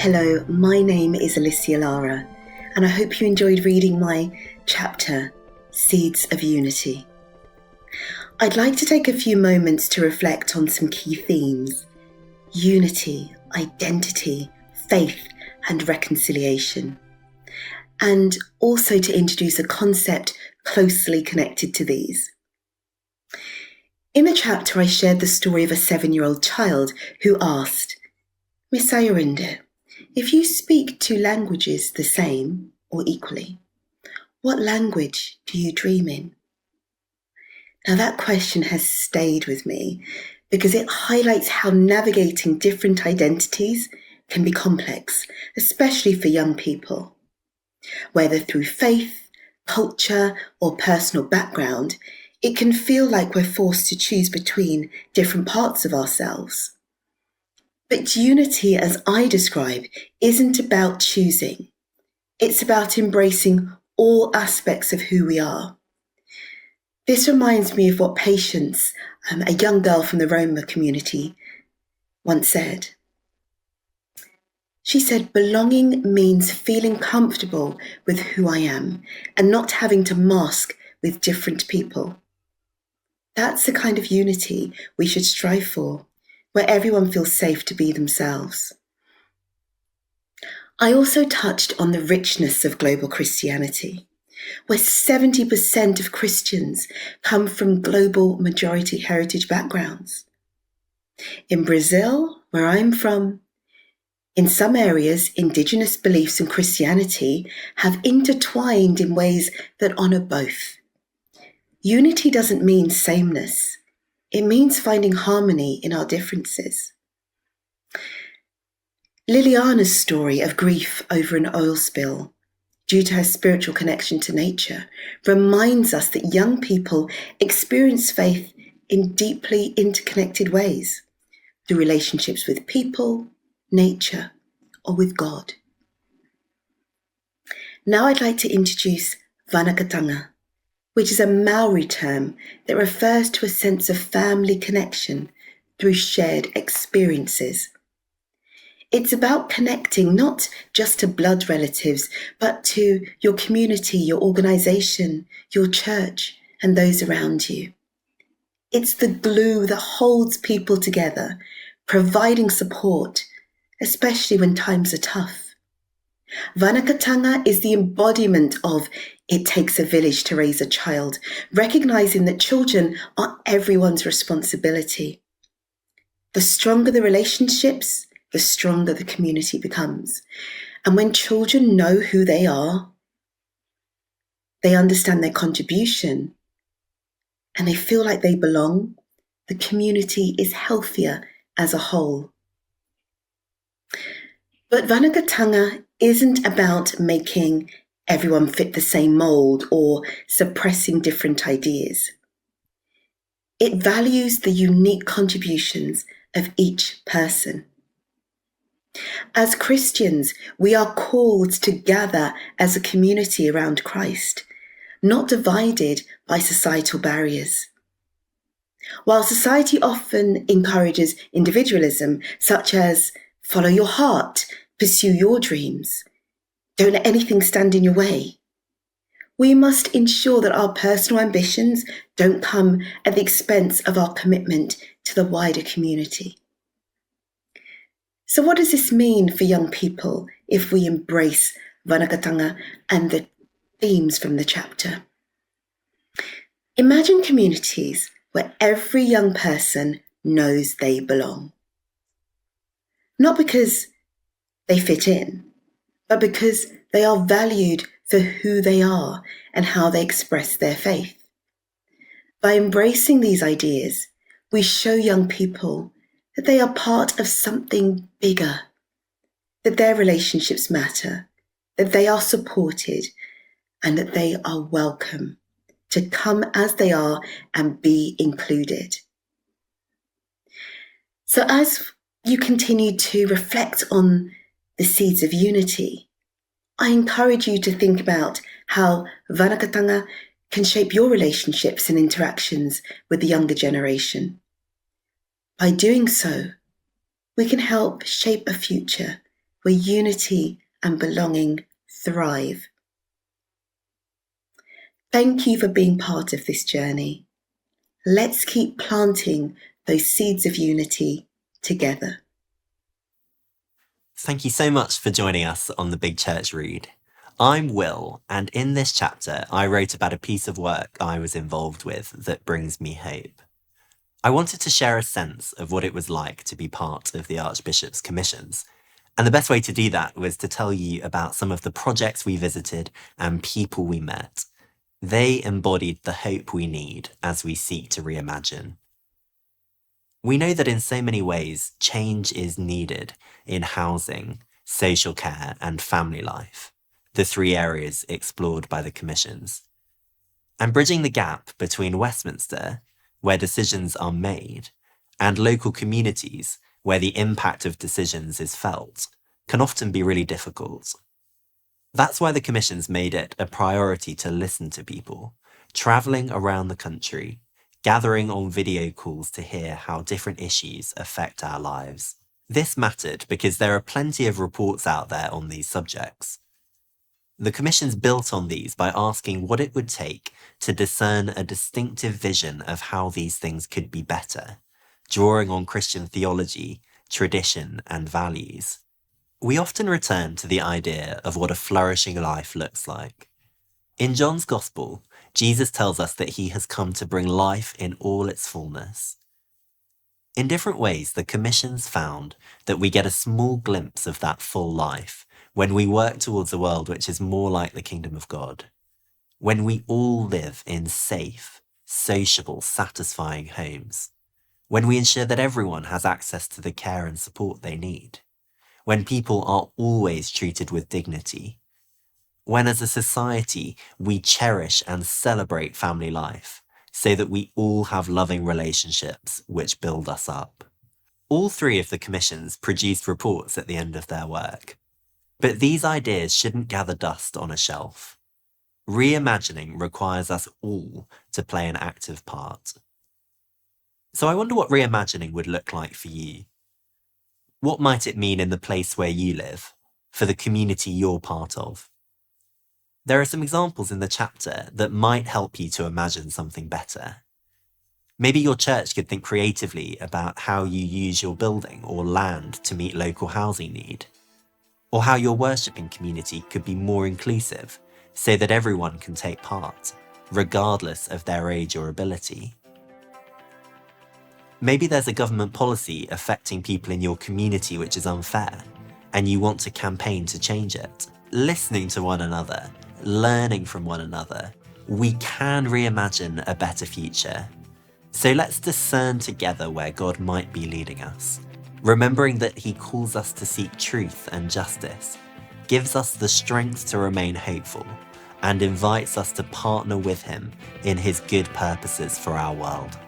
Hello, my name is Alicia Lara, and I hope you enjoyed reading my chapter, Seeds of Unity. I'd like to take a few moments to reflect on some key themes: unity, identity, faith, and reconciliation, and also to introduce a concept closely connected to these. In the chapter, I shared the story of a 7-year-old child who asked, "Miss Ayorinda, if you speak two languages the same or equally, what language do you dream in?" Now that question has stayed with me because it highlights how navigating different identities can be complex, especially for young people. Whether through faith, culture, or personal background, it can feel like we're forced to choose between different parts of ourselves. But unity, as I describe, isn't about choosing. It's about embracing all aspects of who we are. This reminds me of what Patience, a young girl from the Roma community, once said. She said, "Belonging means feeling comfortable with who I am and not having to mask with different people." That's the kind of unity we should strive for, where everyone feels safe to be themselves. I also touched on the richness of global Christianity, where 70% of Christians come from global majority heritage backgrounds. In Brazil, where I'm from, in some areas, Indigenous beliefs and Christianity have intertwined in ways that honour both. Unity doesn't mean sameness. It means finding harmony in our differences. Liliana's story of grief over an oil spill due to her spiritual connection to nature reminds us that young people experience faith in deeply interconnected ways, through relationships with people, nature, or with God. Now I'd like to introduce Vanakatanga, which is a Maori term that refers to a sense of family connection through shared experiences. It's about connecting not just to blood relatives, but to your community, your organisation, your church, and those around you. It's the glue that holds people together, providing support, especially when times are tough. Vanakatanga is the embodiment of "it takes a village to raise a child," recognising that children are everyone's responsibility. The stronger the relationships, the stronger the community becomes. And when children know who they are, they understand their contribution, and they feel like they belong, the community is healthier as a whole. But Vanakatanga isn't about making everyone fit the same mould or suppressing different ideas. It values the unique contributions of each person. As Christians, we are called to gather as a community around Christ, not divided by societal barriers. While society often encourages individualism, such as follow your heart, pursue your dreams, don't let anything stand in your way, we must ensure that our personal ambitions don't come at the expense of our commitment to the wider community. So what does this mean for young people if we embrace Vanakatanga and the themes from the chapter? Imagine communities where every young person knows they belong. Not because they fit in, but because they are valued for who they are and how they express their faith. By embracing these ideas, we show young people that they are part of something bigger, that their relationships matter, that they are supported, and that they are welcome to come as they are and be included. So as you continue to reflect on the seeds of unity, I encourage you to think about how Vanakatanga can shape your relationships and interactions with the younger generation. By doing so, we can help shape a future where unity and belonging thrive. Thank you for being part of this journey. Let's keep planting those seeds of unity together. Thank you so much for joining us on the Big Church Read. I'm Will, and in this chapter, I wrote about a piece of work I was involved with that brings me hope. I wanted to share a sense of what it was like to be part of the Archbishop's commissions, and the best way to do that was to tell you about some of the projects we visited and people we met. They embodied the hope we need as we seek to reimagine. We know that in so many ways, change is needed in housing, social care, and family life, the three areas explored by the commissions. And bridging the gap between Westminster, where decisions are made, and local communities, where the impact of decisions is felt, can often be really difficult. That's why the commissions made it a priority to listen to people, travelling around the country, gathering on video calls to hear how different issues affect our lives. This mattered because there are plenty of reports out there on these subjects. The commissions built on these by asking what it would take to discern a distinctive vision of how these things could be better, drawing on Christian theology, tradition, and values. We often return to the idea of what a flourishing life looks like. In John's Gospel, Jesus tells us that he has come to bring life in all its fullness. In different ways, the commissions found that we get a small glimpse of that full life when we work towards a world which is more like the kingdom of God, when we all live in safe, sociable, satisfying homes, when we ensure that everyone has access to the care and support they need, when people are always treated with dignity, when as a society we cherish and celebrate family life so that we all have loving relationships which build us up. All three of the commissions produced reports at the end of their work. But these ideas shouldn't gather dust on a shelf. Reimagining requires us all to play an active part. So I wonder what reimagining would look like for you. What might it mean in the place where you live, for the community you're part of? There are some examples in the chapter that might help you to imagine something better. Maybe your church could think creatively about how you use your building or land to meet local housing need, or how your worshipping community could be more inclusive so that everyone can take part, regardless of their age or ability. Maybe there's a government policy affecting people in your community which is unfair, and you want to campaign to change it. Listening to one another, learning from one another, we can reimagine a better future. So let's discern together where God might be leading us, remembering that he calls us to seek truth and justice, gives us the strength to remain hopeful, and invites us to partner with him in his good purposes for our world.